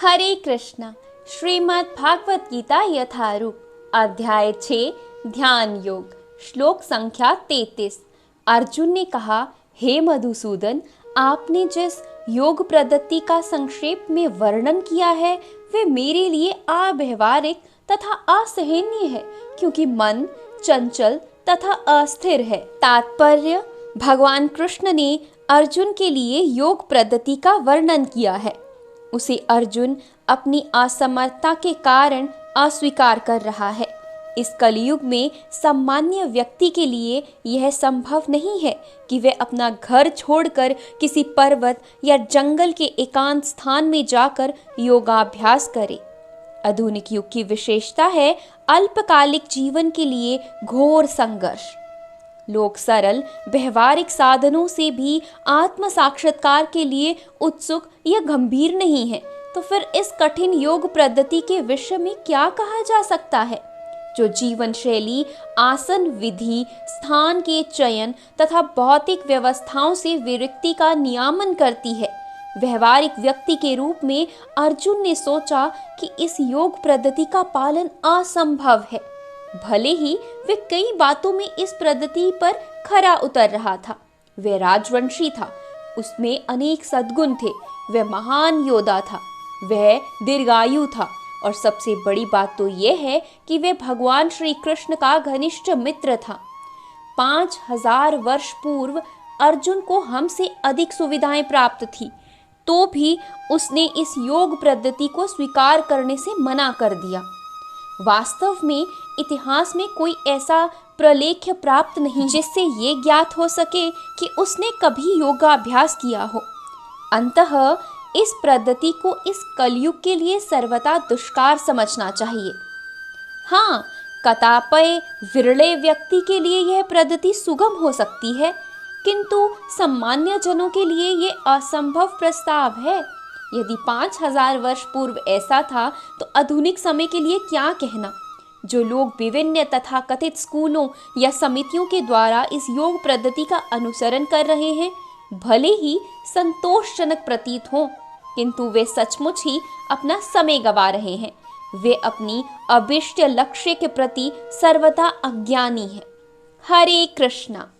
हरे कृष्णा। श्रीमद् भागवत गीता यथारूप अध्याय 6 ध्यान योग श्लोक संख्या 33। अर्जुन ने कहा, हे मधुसूदन, आपने जिस योग पद्धति का संक्षेप में वर्णन किया है वे मेरे लिए अव्यवहारिक तथा असहनीय है, क्योंकि मन चंचल तथा अस्थिर है। तात्पर्य: भगवान कृष्ण ने अर्जुन के लिए योग पद्धति का वर्णन किया है। उसे अर्जुन अपनी असमर्थता के कारण अस्वीकार कर रहा है। इस कलयुग में सामान्य व्यक्ति के लिए यह संभव नहीं है कि वे अपना घर छोड़कर किसी पर्वत या जंगल के एकांत स्थान में जाकर योगाभ्यास करे। आधुनिक युग की विशेषता है अल्पकालिक जीवन के लिए घोर संघर्ष। लोग सरल व्यवहारिक साधनों से भी आत्म साक्षात्कार के लिए उत्सुक या गंभीर नहीं है, तो फिर इस कठिन योग पद्धति के विषय में क्या कहा जा सकता है? जो जीवन शैली, आसन विधि, स्थान के चयन तथा भौतिक व्यवस्थाओं से विरक्ति का नियमन करती है। व्यवहारिक व्यक्ति के रूप में अर्जुन ने सोचा कि इस योग पद्धति का पालन असंभव है। भले ही वे कई बातों में इस पद्धति पर खरा उतर रहा था। वह राजवंशी था, उसमें अनेक सद्गुण थे, वह महान योद्धा था, वह दीर्घायु था, और सबसे बड़ी बात तो यह है कि वह भगवान श्री कृष्ण का घनिष्ठ मित्र था। 5000 वर्ष पूर्व अर्जुन को हमसे अधिक सुविधाएं प्राप्त थी, तो भी उसने इस योग पद्धति को स्वीकार करने से मना कर दिया। वास्तव में इतिहास में कोई ऐसा प्रलेख प्राप्त नहीं जिससे ये ज्ञात हो सके कि उसने कभी योगाभ्यास किया हो। अंततः इस पद्धति को इस कलयुग के लिए सर्वथा दुष्कार समझना चाहिए। हाँ, कतिपय विरले व्यक्ति के लिए यह पद्धति सुगम हो सकती है, किंतु सामान्य जनों के लिए यह असंभव प्रस्ताव है। यदि 5000 वर्ष पूर्व ऐसा था, तो आधुनिक समय के लिए क्या कहना। जो लोग विभिन्न तथा कथित स्कूलों या समितियों के द्वारा इस योग पद्धति का अनुसरण कर रहे हैं, भले ही संतोषजनक प्रतीत हो, किंतु वे सचमुच ही अपना समय गवा रहे हैं। वे अपनी अभिष्ट लक्ष्य के प्रति सर्वथा अज्ञानी हैं। हरे कृष्णा।